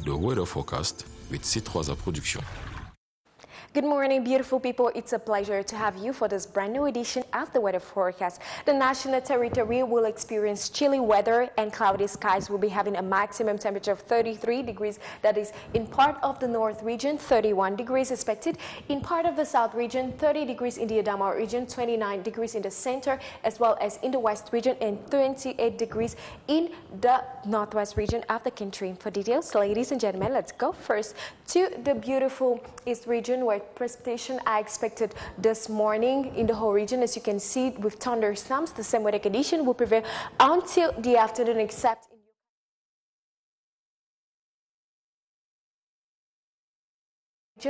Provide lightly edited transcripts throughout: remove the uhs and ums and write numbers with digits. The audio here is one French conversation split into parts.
the weather forecast with C3 Production. Good morning, beautiful people. It's a pleasure to have you for this brand new edition of the weather forecast. The national territory will experience chilly weather and cloudy skies. We'll be having a maximum temperature of 33 degrees. That is in part of the north region, 31 degrees expected. In part of the south region, 30 degrees in the Adamawa region, 29 degrees in the center, as well as in the west region, and 28 degrees in the northwest region of the country. For details, ladies and gentlemen, let's go first to the beautiful east region, where precipitation are expected this morning in the whole region. As you can see, with thunderstorms, the same weather condition will prevail until the afternoon, except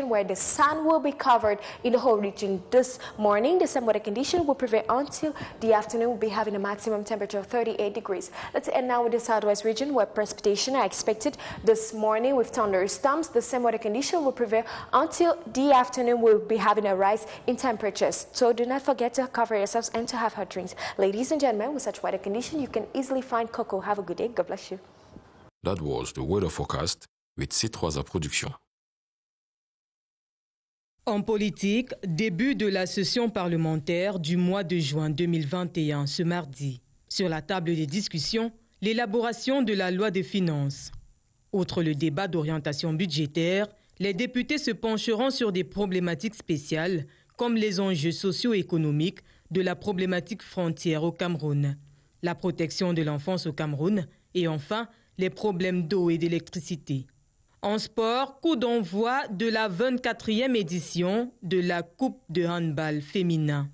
where the sun will be covered in the whole region this morning. The same weather condition will prevail until the afternoon. We'll be having a maximum temperature of 38 degrees. Let's end now with the southwest region, where precipitation are expected this morning with thunderstorms. The same weather condition will prevail until the afternoon. We'll be having a rise in temperatures. So do not forget to cover yourselves and to have hot drinks. Ladies and gentlemen, with such weather condition, you can easily find cocoa. Have a good day. God bless you. That was the weather forecast with C3 Production. En politique, début de la session parlementaire du mois de juin 2021, ce mardi. Sur la table des discussions, l'élaboration de la loi des finances. Outre le débat d'orientation budgétaire, les députés se pencheront sur des problématiques spéciales, comme les enjeux socio-économiques de la problématique frontière au Cameroun, la protection de l'enfance au Cameroun et enfin les problèmes d'eau et d'électricité. En sport, coup d'envoi de la 24e édition de la Coupe de handball féminin.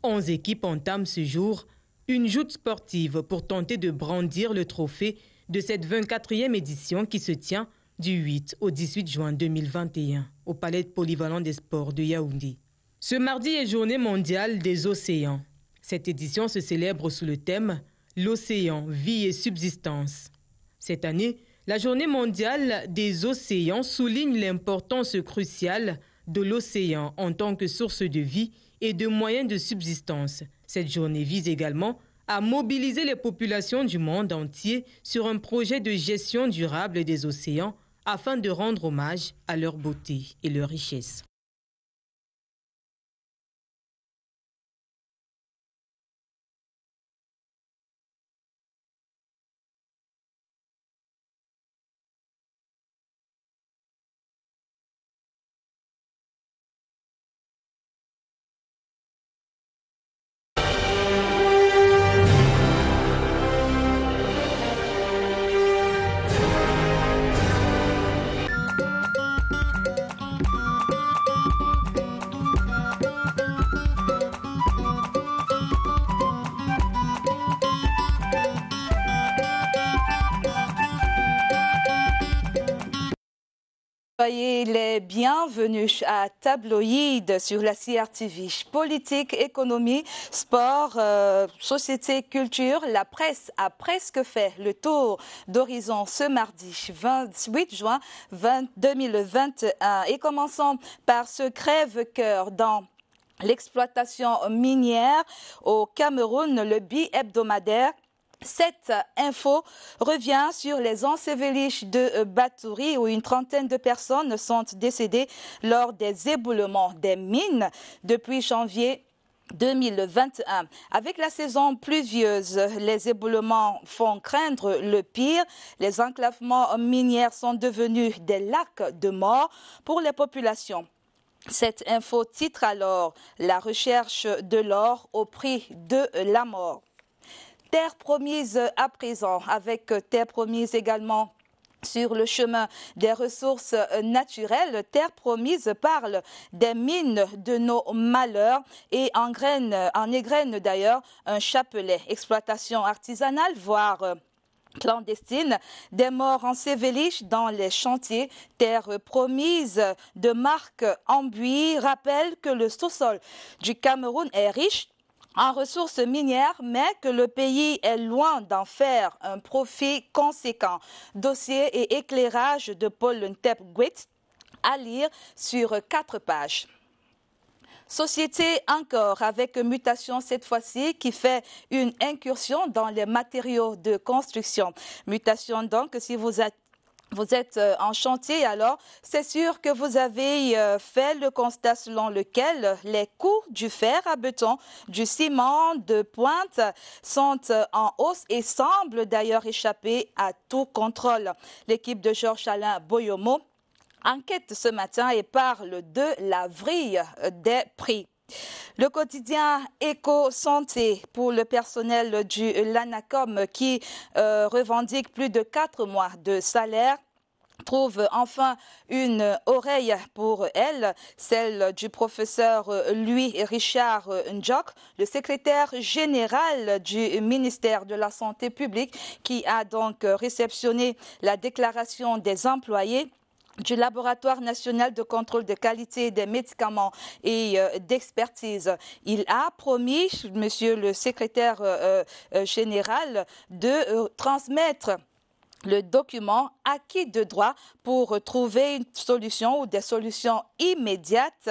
11 équipes entament ce jour une joute sportive pour tenter de brandir le trophée de cette 24e édition qui se tient du 8 au 18 juin 2021 au Palais polyvalent des sports de Yaoundé. Ce mardi est journée mondiale des océans. Cette édition se célèbre sous le thème « L'océan, vie et subsistance ». Cette année, la Journée mondiale des océans souligne l'importance cruciale de l'océan en tant que source de vie et de moyens de subsistance. Cette journée vise également à mobiliser les populations du monde entier sur un projet de gestion durable des océans afin de rendre hommage à leur beauté et leur richesse. Soyez les bienvenus à Tabloïd sur la CRTV. Politique, économie, sport, société, culture. La presse a presque fait le tour d'horizon ce mardi 28 juin 2021. Et commençons par ce crève-cœur dans l'exploitation minière au Cameroun, le bi-hebdomadaire. Cette info revient sur les enseveliches de Batouri où une trentaine de personnes sont décédées lors des éboulements des mines depuis janvier 2021. Avec la saison pluvieuse, les éboulements font craindre le pire. Les enclavements miniers sont devenus des lacs de mort pour les populations. Cette info titre alors « La recherche de l'or au prix de la mort ». Terre promise à présent, avec Terre promise également sur le chemin des ressources naturelles. Terre promise parle des mines de nos malheurs et égrène d'ailleurs un chapelet. Exploitation artisanale, voire clandestine, des morts ensevelies dans les chantiers. Terre promise de Marc Ambuy rappelle que le sous-sol du Cameroun est riche en ressources minières, mais que le pays est loin d'en faire un profit conséquent. Dossier et éclairage de Paul Ntep-Gwit à lire sur 4 pages. Société encore avec Mutation cette fois-ci qui fait une incursion dans les matériaux de construction. Mutation donc, si vous êtes vous êtes en chantier, alors c'est sûr que vous avez fait le constat selon lequel les coûts du fer à béton, du ciment de pointe sont en hausse et semblent d'ailleurs échapper à tout contrôle. L'équipe de Georges-Alain Boyomo enquête ce matin et parle de la vrille des prix. Le quotidien Éco-Santé pour le personnel du LANACOM qui revendique plus de 4 mois de salaire trouve enfin une oreille pour elle, celle du professeur Louis-Richard Ndjok, le secrétaire général du ministère de la Santé publique, qui a donc réceptionné la déclaration des employés du Laboratoire national de contrôle de qualité des médicaments et d'expertise. Il a promis, monsieur le secrétaire général, de transmettre le document acquis de droit pour trouver une solution ou des solutions immédiates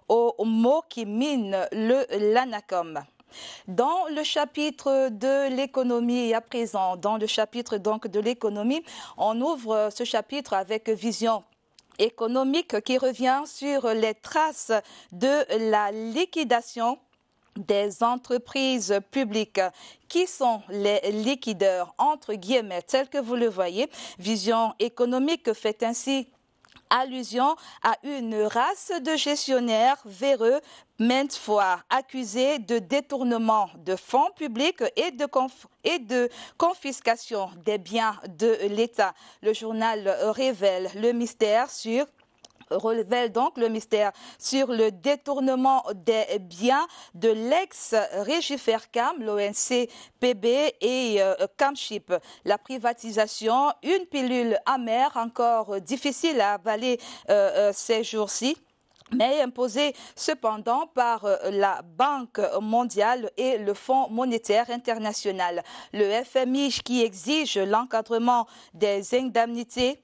aux maux qui minent le LANACOM. Dans le chapitre de l'économie à présent, dans le chapitre donc de l'économie, on ouvre ce chapitre avec vision économique qui revient sur les traces de la liquidation des entreprises publiques. Qui sont les liquideurs, entre guillemets, tels que vous le voyez? Vision économique fait ainsi allusion à une race de gestionnaires véreux, maintes fois accusés de détournement de fonds publics et de confiscation des biens de l'État. Le journal révèle donc le mystère sur le détournement des biens de l'ex-Régifercam, l'ONCPB et Camship. La privatisation, une pilule amère encore difficile à avaler ces jours-ci, mais imposée cependant par la Banque mondiale et le Fonds monétaire international. Le FMI qui exige l'encadrement des indemnités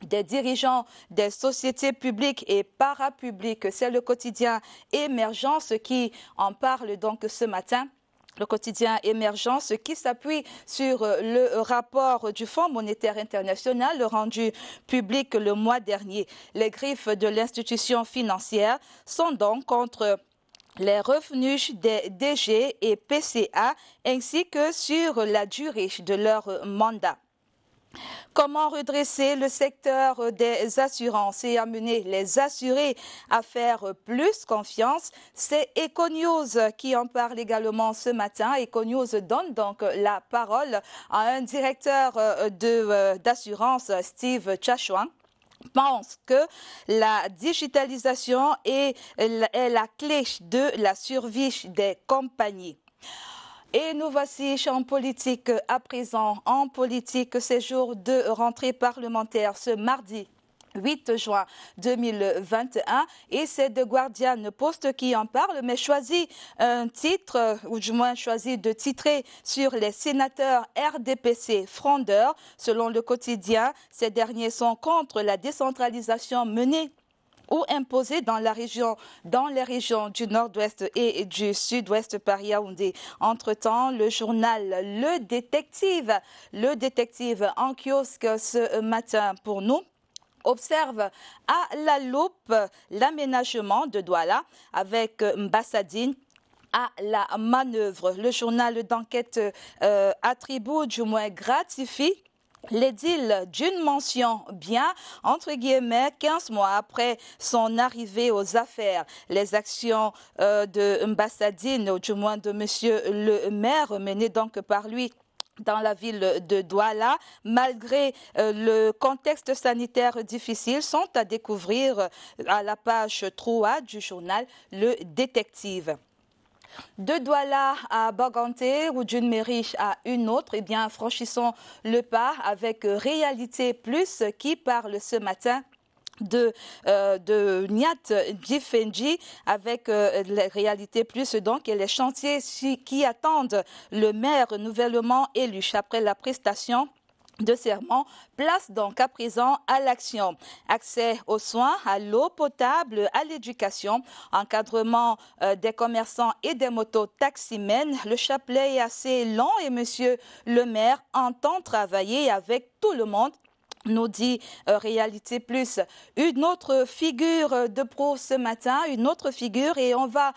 des dirigeants des sociétés publiques et parapubliques. C'est le quotidien Émergence qui en parle donc ce matin. Le quotidien Émergence qui s'appuie sur le rapport du Fonds monétaire international rendu public le mois dernier. Les griffes de l'institution financière sont donc contre les revenus des DG et PCA ainsi que sur la durée de leur mandat. Comment redresser le secteur des assurances et amener les assurés à faire plus confiance? C'est Econews qui en parle également ce matin. Econews donne donc la parole à un directeur d'assurance, Steve Chachouan, pense que la digitalisation est la clé de la survie des compagnies. Et nous voici en politique à présent. En politique, c'est jour de rentrée parlementaire ce mardi 8 juin 2021 et c'est The Guardian Post qui en parle, mais choisit un titre, ou du moins choisit de titrer sur les sénateurs RDPC frondeurs. Selon le quotidien, ces derniers sont contre la décentralisation menée ou imposée dans les régions du nord-ouest et du sud-ouest par Yaoundé. Entre-temps, le journal Le Détective en kiosque ce matin pour nous, observe à la loupe l'aménagement de Douala avec Mbassadine à la manœuvre. Le journal d'enquête attribue, du moins gratifie, l'édile d'une mention bien, entre guillemets, 15 mois après son arrivée aux affaires. Les actions de Mbassadine, ou du moins de monsieur le maire, menées donc par lui dans la ville de Douala, malgré le contexte sanitaire difficile, sont à découvrir à la page 3 du journal Le Détective. De Douala à Baganté ou d'une mairie à une autre, eh bien, franchissons le pas avec Réalité Plus qui parle ce matin de Niat Djifenji avec les Réalités Plus donc et les chantiers qui attendent le maire nouvellement élu après la prestation de serment. Place donc à présent à l'action. Accès aux soins, à l'eau potable, à l'éducation, encadrement des commerçants et des motos taximènes. Le chapelet est assez long et monsieur le maire entend travailler avec tout le monde nous dit Réalité Plus. Une autre figure de pro ce matin, une autre figure, et on va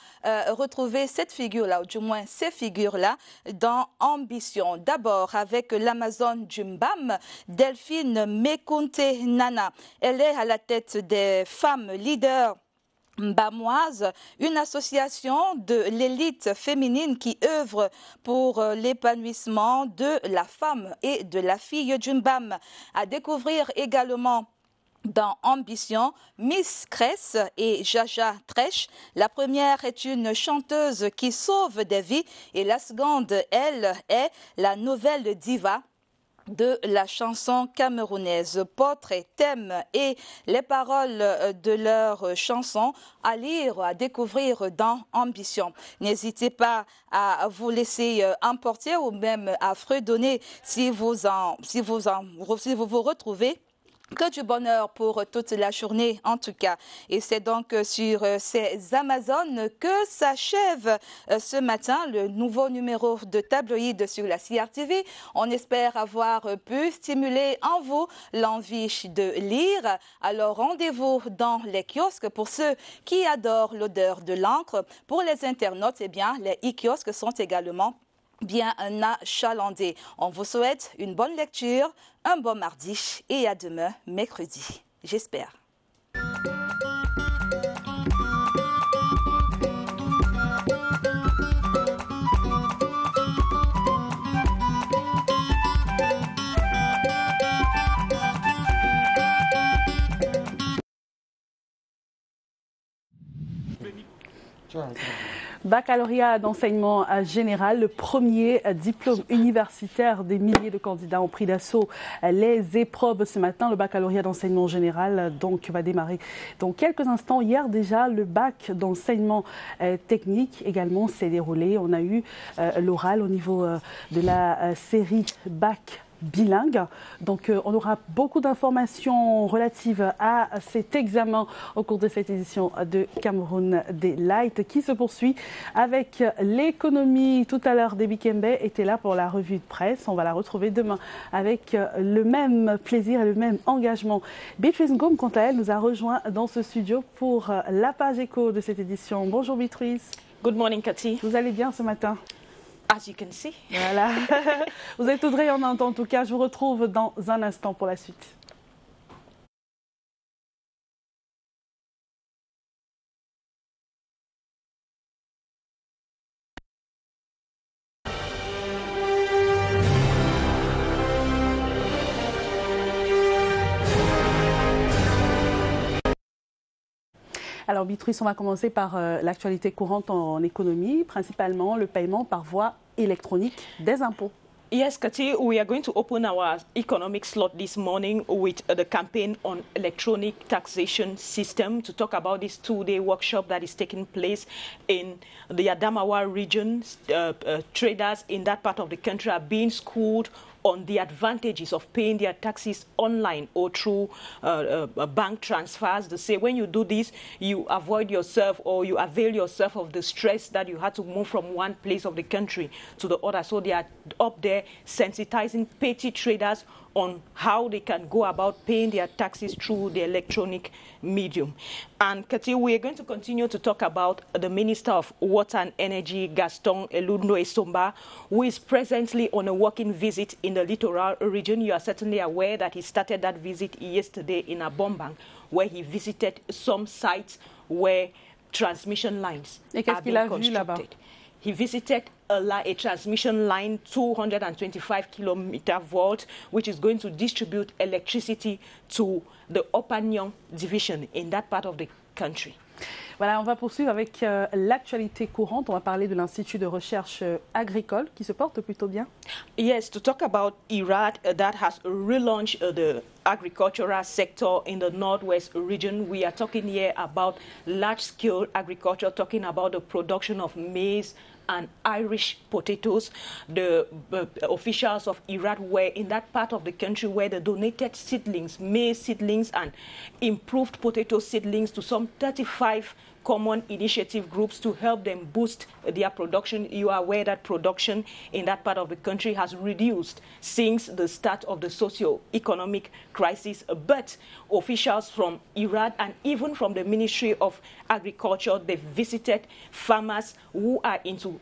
retrouver cette figure-là, ou du moins ces figures-là, dans Ambition. D'abord avec l'Amazone du Mbam, Delphine Mekunte Nana. Elle est à la tête des femmes leaders Mbamoise, une association de l'élite féminine qui œuvre pour l'épanouissement de la femme et de la fille du Mbam. À découvrir également dans Ambition, Miss Cress et Jaja Trèche. La première est une chanteuse qui sauve des vies et la seconde, elle, est la nouvelle diva de la chanson camerounaise. Portrait, thème et les paroles de leurs chansons à lire, à découvrir dans Ambition. N'hésitez pas à vous laisser emporter ou même à fredonner si vous vous retrouvez. Que du bonheur pour toute la journée en tout cas. Et c'est donc sur ces Amazones que s'achève ce matin le nouveau numéro de tabloïd sur la CRTV. On espère avoir pu stimuler en vous l'envie de lire. Alors rendez-vous dans les kiosques pour ceux qui adorent l'odeur de l'encre. Pour les internautes, eh bien, les e-kiosques sont également bien achalandés. On vous souhaite une bonne lecture, un bon mardi et à demain, mercredi. J'espère. Baccalauréat d'enseignement général, le premier diplôme universitaire des milliers de candidats ont pris d'assaut les épreuves ce matin. Le baccalauréat d'enseignement général donc va démarrer dans quelques instants. Hier déjà, le bac d'enseignement technique également s'est déroulé. On a eu l'oral au niveau de la série bac bilingue. Donc on aura beaucoup d'informations relatives à cet examen au cours de cette édition de Cameroun Daylight qui se poursuit avec l'économie. Tout à l'heure, Debbie Kembe était là pour la revue de presse. On va la retrouver demain avec le même plaisir et le même engagement. Beatrice Ngom, quant à elle, nous a rejoint dans ce studio pour la page écho de cette édition. Bonjour Beatrice. Good morning, Cathy. Vous allez bien ce matin? As you can see. Voilà. Vous êtes toute rayonnante en tout cas. Je vous retrouve dans un instant pour la suite. Alors Beatrice, on va commencer par l'actualité courante en économie, principalement le paiement par voie électronique des impôts. Yes, Kati, we are going to open our economic slot this morning with the campaign on electronic taxation system to talk about this two-day workshop that is taking place in the Adamawa region. Traders in that part of the country are being schooled on the advantages of paying their taxes online or through bank transfers. They say when you do this, you avoid yourself or you avail yourself of the stress that you had to move from one place of the country to the other. So they are up there sensitizing petty traders on how they can go about paying their taxes through the electronic medium. And Kati, we are going to continue to talk about the Minister of Water and Energy, Gaston Elundo Esomba, who is presently on a working visit in the littoral region. You are certainly aware that he started that visit yesterday in Abombang, where he visited some sites where transmission lines are being constructed. He visited a transmission line, 225-kilometer volt, which is going to distribute electricity to the Opanion division in that part of the country. Voilà, on va poursuivre avec l'actualité courante. On va parler de l'Institut de recherche agricole qui se porte plutôt bien. Yes, to talk about IRAD that has relaunched the agricultural sector in the Northwest region. We are talking here about large-scale agriculture, talking about the production of maize and Irish potatoes. The officials of IRAD were in that part of the country where they donated seedlings, maize seedlings and improved potato seedlings to some 35 common initiative groups to help them boost their production. You are aware that production in that part of the country has reduced since the start of the socio-economic crisis. But officials from IRAD and even from the Ministry of Agriculture, they visited farmers who are into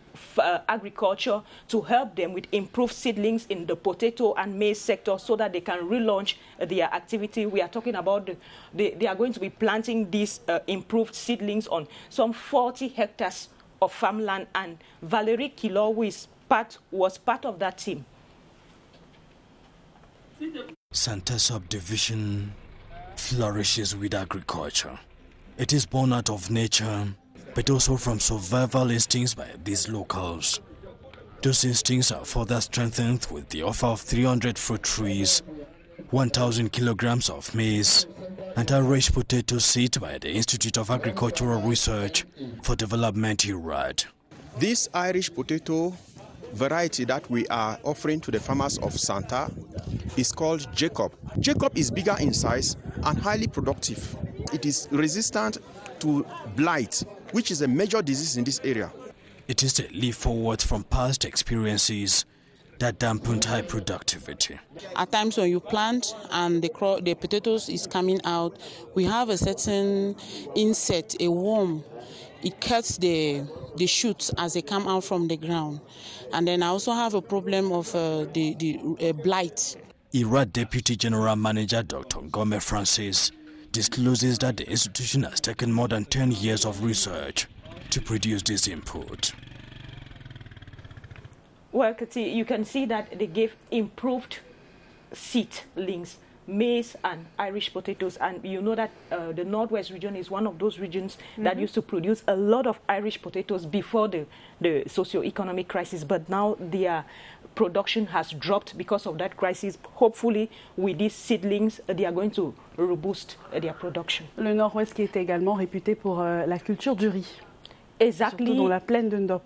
agriculture to help them with improved seedlings in the potato and maize sector so that they can relaunch their activity. We are talking about they are going to be planting these improved seedlings on some 40 hectares of farmland, and Valerie Kilo, who was part of that team. Santa Subdivision flourishes with agriculture. It is born out of nature, but also from survival instincts by these locals. Those instincts are further strengthened with the offer of 300 fruit trees, 1,000 kilograms of maize, and Irish potato seed by the Institute of Agricultural Research for Development, IRAD. This Irish potato variety that we are offering to the farmers of Santa is called Jacob. Jacob is bigger in size and highly productive. It is resistant to blight, which is a major disease in this area. It is a leap forward from past experiences that dampened high productivity. At times when you plant and the potatoes is coming out, we have a certain insect, a worm. It cuts the shoots as they come out from the ground. And then I also have a problem of the blight. IRAD Deputy General Manager Dr. Ngome Francis discloses that the institution has taken more than 10 years of research to produce this input. Well, Kati, you can see that they gave improved seedlings, maize and Irish potatoes. And you know that the Northwest region is one of those regions that used to produce a lot of Irish potatoes before the socio-economic crisis. But now their production has dropped because of that crisis. Hopefully, with these seedlings, they are going to reboost their production. Le Nord-Ouest qui est également réputé pour la culture du riz. Exactly. Surtout dans la plaine de Ndop.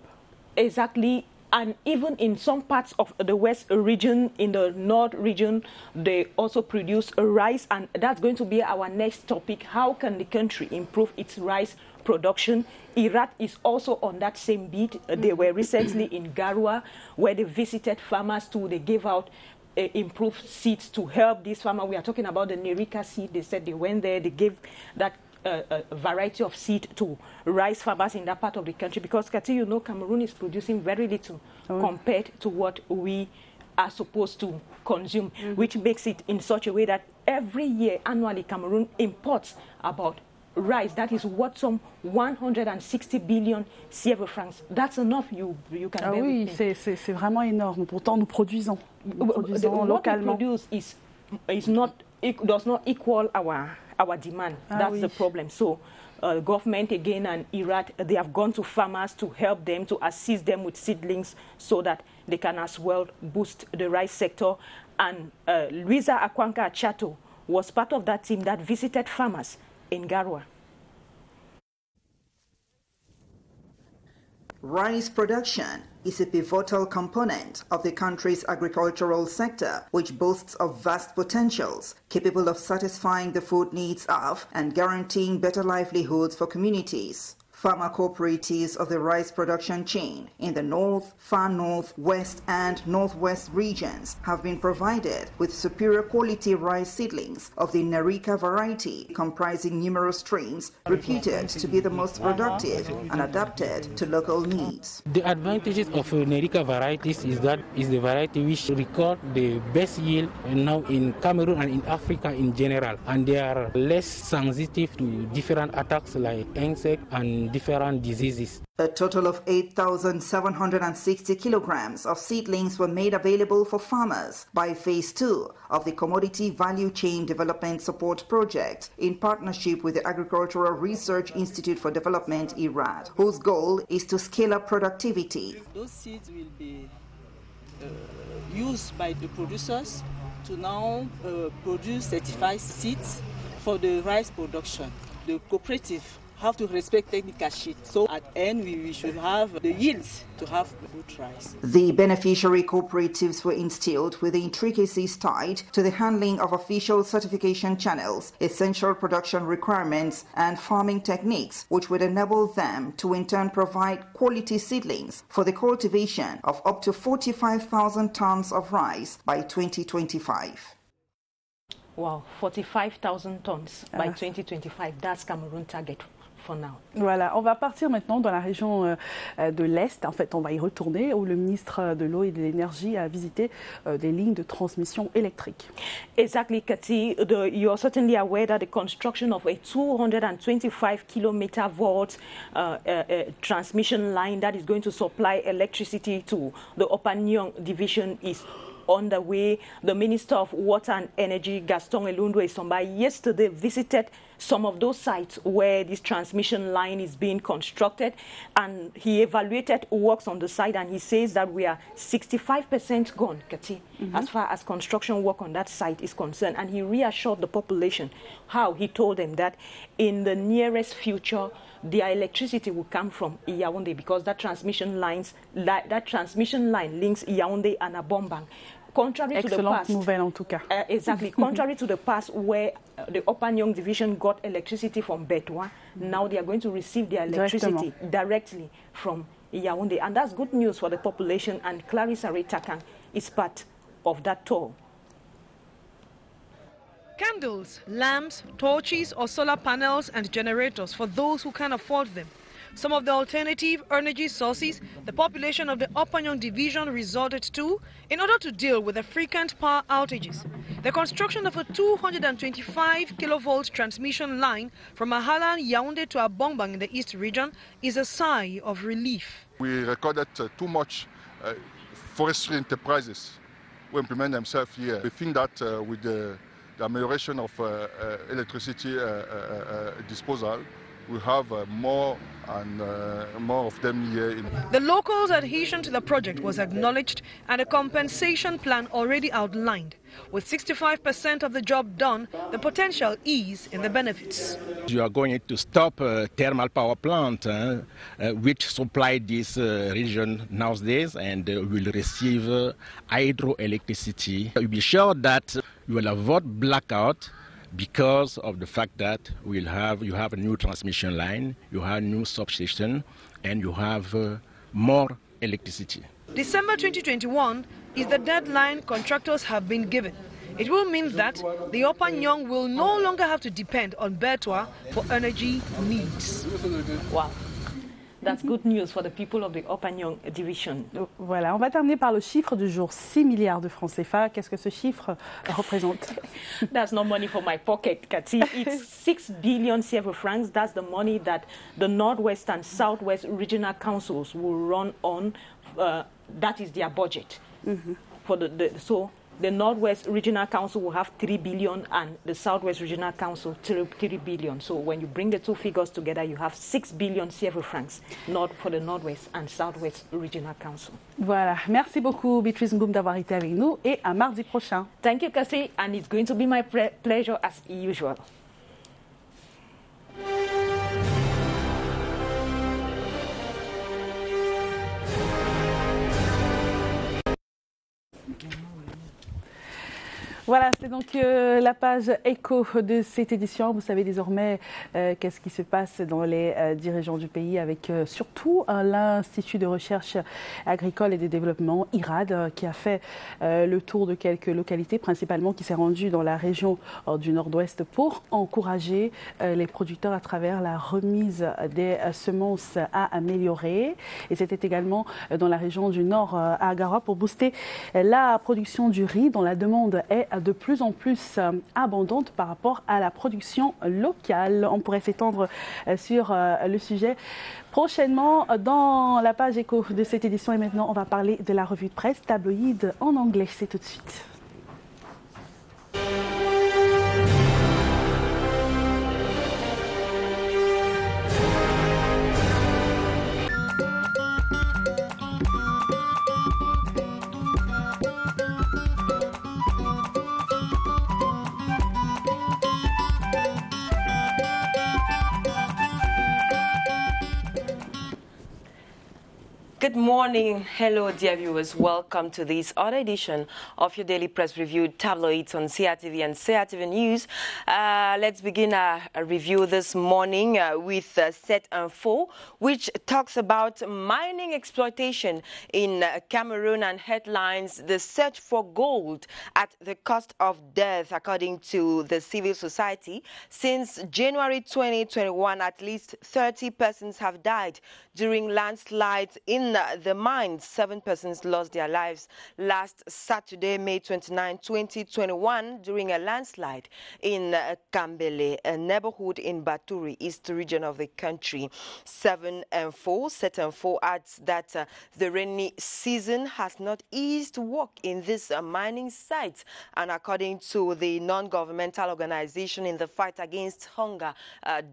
Exactly. And even in some parts of the West region, in the North region, they also produce rice. And that's going to be our next topic. How can the country improve its rice production? IRAD is also on that same beat. They were recently in Garua, where they visited farmers too. They gave out improved seeds to help these farmers. We are talking about the Nerika seed. They said they went there, they gave that a variety of seed to rice farmers in that part of the country, because Kati, you know, Cameroon is producing very little compared to what we are supposed to consume, which makes it in such a way that every year, annually, Cameroon imports about rice. That is what some 160 billion CFA francs. That's enough. You can bear oui, with me. C'est vraiment énorme. Pourtant, nous produisons localement. What we produce does not equal our demand. That's the problem. So government again and IRAD, they have gone to farmers to help them, to assist them with seedlings so that they can as well boost the rice sector. And Luisa Akwanka Chato was part of that team that visited farmers in Garua. Rice production is a pivotal component of the country's agricultural sector, which boasts of vast potentials capable of satisfying the food needs of and guaranteeing better livelihoods for communities. Farmer cooperatives of the rice production chain in the North, Far North, West and Northwest regions have been provided with superior quality rice seedlings of the Nerika variety, comprising numerous strains reputed to be the most productive and adapted to local needs. The advantages of Nerika varieties is that is the variety which record the best yield now in Cameroon and in Africa in general, and they are less sensitive to different attacks like insects and different diseases. A total of 8,760 kilograms of seedlings were made available for farmers by Phase 2 of the Commodity Value Chain Development Support Project in partnership with the Agricultural Research Institute for Development, IRAD, whose goal is to scale up productivity. Those seeds will be used by the producers to now produce certified seeds for the rice production. The cooperative have to respect technical sheet. So at the end, we should have the yields to have good rice. The beneficiary cooperatives were instilled with the intricacies tied to the handling of official certification channels, essential production requirements, and farming techniques, which would enable them to in turn provide quality seedlings for the cultivation of up to 45,000 tons of rice by 2025. Wow, 45,000 tons by 2025. That's Cameroon target for now. Voilà, on va partir maintenant dans la région de l'Est. En fait, on va y retourner où le ministre de l'Eau et de l'Énergie a visité des lignes de transmission électrique. Exactly, Cathy. You're certainly aware that the construction of a 225 kilometer volt transmission line that is going to supply electricity to the Upper Nyong division is on the way. The Minister of Water and Energy, Gaston Elundwe Somba, yesterday visited some of those sites where this transmission line is being constructed, and he evaluated works on the site, and he says that we are 65% gone, Kati, as far as construction work on that site is concerned. And he reassured the population how he told them that in the nearest future, their electricity will come from Yaoundé, because that transmission line links Yaoundé and Abombang. Contrary to the past, nouvelle en tout cas. Exactly. Contrary to the past, where the Upper Nyong division got electricity from Betwa, now they are going to receive their electricity directly from Yaoundé, and that's good news for the population. And Clarissa Retakan is part of that tour. Candles, lamps, torches or solar panels and generators for those who can afford them. Some of the alternative energy sources the population of the Upper Nyong division resorted to in order to deal with the frequent power outages. The construction of a 225 kilovolt transmission line from Mahala and Yaoundé to Abombang in the East region is a sigh of relief. We recorded too much forestry enterprises who implement themselves here. We think that with the amelioration of electricity disposal, we have more and more of them here. The locals' adhesion to the project was acknowledged and a compensation plan already outlined. With 65% of the job done, the potential is in the benefits. You are going to stop a thermal power plant which supply this region nowadays, and will receive hydroelectricity. You'll be sure that you will avoid blackout, because of the fact that you have a new transmission line, you have a new substation, and you have more electricity. December 2021 is the deadline contractors have been given. It will mean that the Upper Nyong will no longer have to depend on Betwa for energy needs. Wow. That's good news for the people of the Upper Nyong division. Voilà, on va terminer par le chiffre du jour, 6 milliards de francs CFA. Qu'est-ce que ce chiffre représente? That's no money for my pocket, Cathy. It's 6 billion CFA francs. That's the money that the Northwest and Southwest regional councils will run on. That is their budget. For so the Northwest Regional Council will have 3 billion and the Southwest Regional Council 3 billion. So when you bring the two figures together, you have 6 billion CFA francs for the Northwest and Southwest Regional Council. Voilà, merci beaucoup Beatrice Ngoum d'avoir été avec nous et à mardi prochain. Thank you, Cassie, and it's going to be my pleasure as usual. Voilà, c'est donc la page écho de cette édition. Vous savez désormais qu'est-ce qui se passe dans les dirigeants du pays, avec surtout l'Institut de recherche agricole et de développement, IRAD, qui a fait le tour de quelques localités, principalement qui s'est rendu dans la région du Nord-Ouest pour encourager les producteurs à travers la remise des semences à améliorer. Et c'était également dans la région du Nord à Agaroua pour booster la production du riz, dont la demande est de plus en plus abondante par rapport à la production locale. On pourrait s'étendre sur le sujet prochainement dans la page écho de cette édition. Et maintenant, on va parler de la revue de presse tabloïd en anglais. C'est tout de suite. Good morning. Hello, dear viewers. Welcome to this other edition of your daily press review tabloids on CRTV and CRTV News. Let's begin our review this morning with Set Info, which talks about mining exploitation in Cameroon and headlines the search for gold at the cost of death, according to the civil society. Since January 2021, at least 30 persons have died during landslides in the mines. 7 persons lost their lives last Saturday, May 29, 2021, during a landslide in Kambele, a neighborhood in Baturi, east region of the country. Set Info adds that the rainy season has not eased work in these mining sites, and according to the non-governmental organization in the fight against hunger,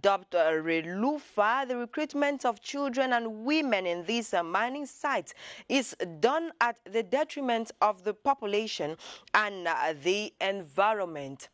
dubbed Relufa, the recruitment of children and women in these mining sites is done at the detriment of the population and the environment.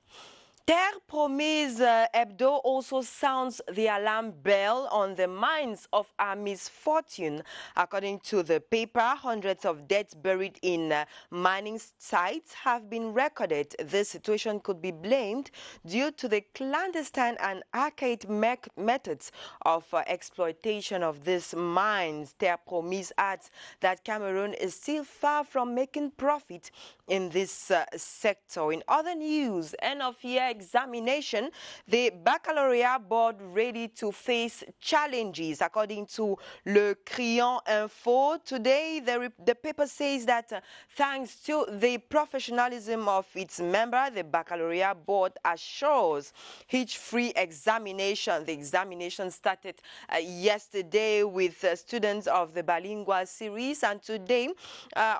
Terre Promise Hebdo also sounds the alarm bell on the mines of our misfortune. According to the paper, hundreds of deaths buried in mining sites have been recorded. This situation could be blamed due to the clandestine and archaic methods of exploitation of these mines. Terre Promise adds that Cameroon is still far from making profit in this sector. In other news, end of year examination, the baccalaureate board ready to face challenges. According to Le Crillon Info, today the paper says that thanks to the professionalism of its member, the baccalaureate board assures hitch-free examination. The examination started yesterday with students of the bilingual series, and today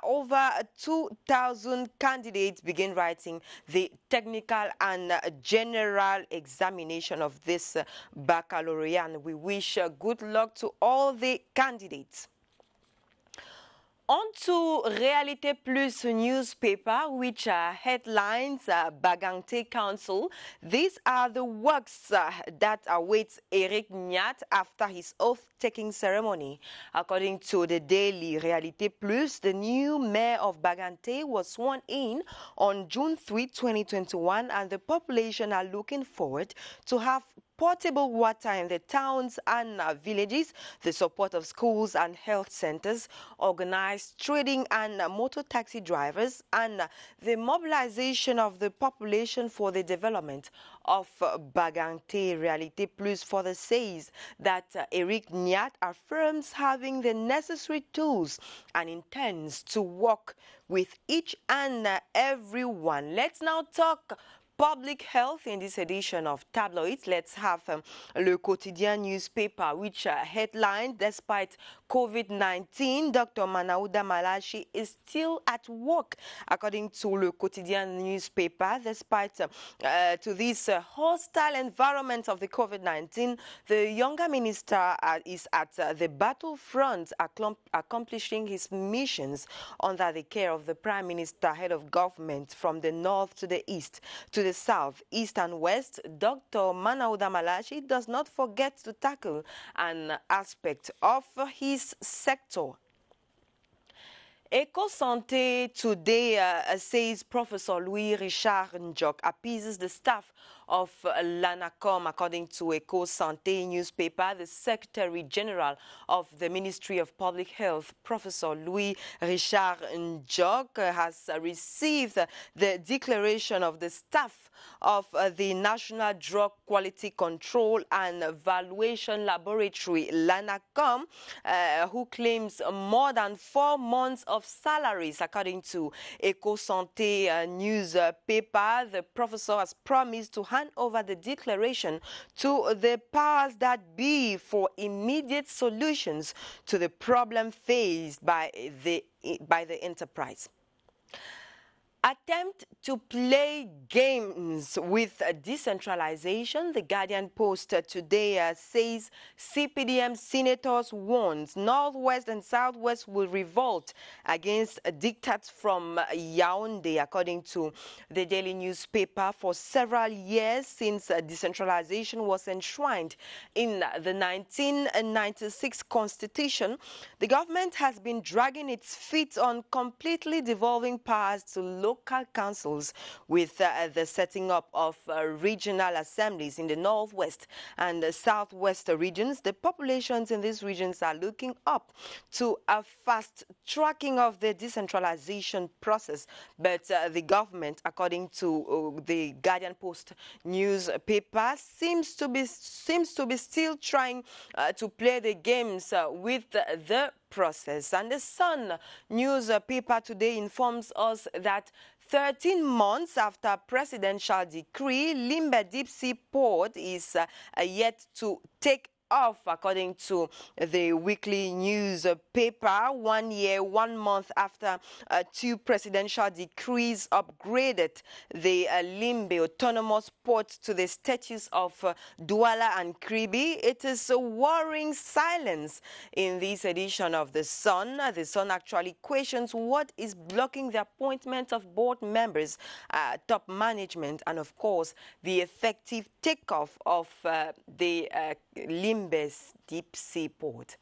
over 2,000 candidates begin writing the technical and general examination of this baccalaureate, and we wish good luck to all the candidates. On to Réalité Plus newspaper, which headlines Bagante Council. These are the works that await Eric Nyat after his oath-taking ceremony. According to the daily Réalité Plus, the new mayor of Bagante was sworn in on June 3, 2021, and the population are looking forward to have portable water in the towns and villages, the support of schools and health centers, organized trading and motor taxi drivers, and the mobilization of the population for the development of Bagante. Réalité Plus further says that Eric Nyat affirms having the necessary tools and intends to work with each and everyone. Let's now talk public health in this edition of Tabloids. Let's have Le Quotidien newspaper, which headlined, despite COVID-19, Dr. Manauda Malachi is still at work. According to Le Quotidien newspaper, despite to this hostile environment of the COVID-19, the younger minister is at the battlefront, accomplishing his missions under the care of the Prime Minister, head of government, from the north to the east, to the south, east and west. Dr. Manauda Malachi does not forget to tackle an aspect of his sector. Eco-Santé today, says Professor Louis Richard Njok, appeases the staff of Lanacom. According to Eco-Santé newspaper, the Secretary General of the Ministry of Public Health, Professor Louis Richard Njok, has received the declaration of the staff of the National Drug Quality Control and Valuation Laboratory, Lanacom, who claims more than 4 months of salaries. According to Eco-Santé newspaper, the professor has promised to hand over the declaration to the powers that be for immediate solutions to the problem faced by the enterprise. Attempt to play games with decentralization. The Guardian Post today says CPDM senators warns Northwest and Southwest will revolt against diktats from Yaoundé. According to the daily newspaper, for several years since decentralization was enshrined in the 1996 constitution, the government has been dragging its feet on completely devolving powers to local councils with the setting up of regional assemblies in the Northwest and the Southwest regions. The populations in these regions are looking up to a fast tracking of the decentralization process, but the government, according to the Guardian Post newspaper, seems to be still trying to play the games with the process. And the Sun newspaper today informs us that 13 months after presidential decree, Limbe Deep Sea Port is yet to take off, according to the weekly newspaper. 1 year, 1 month after two presidential decrees upgraded the Limbe autonomous port to the status of Douala and Kribi, it is a worrying silence in this edition of The Sun. The Sun actually questions what is blocking the appointment of board members, top management, and of course the effective takeoff of the Limbe's deep sea port.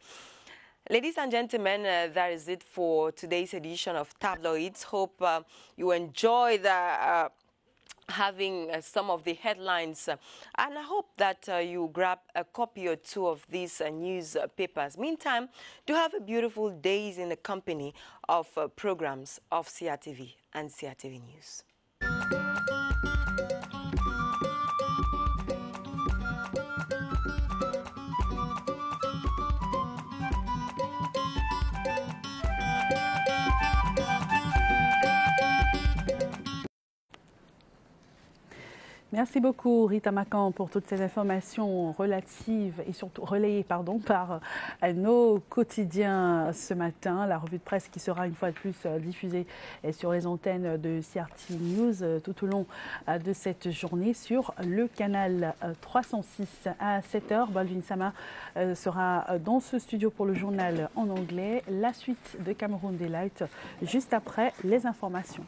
Ladies and gentlemen, that is it for today's edition of Tabloids. Hope you enjoy the having some of the headlines, and I hope that you grab a copy or two of these newspapers. Meantime, do have a beautiful days in the company of programs of CRTV and CRTV News. Merci beaucoup Rita Macan pour toutes ces informations relatives et surtout relayées par nos quotidiens ce matin. La revue de presse qui sera une fois de plus diffusée sur les antennes de CRT News tout au long de cette journée sur le canal 306 à 7h. Baldwin Sama sera dans ce studio pour le journal en anglais. La suite de Cameroun Daylight juste après les informations.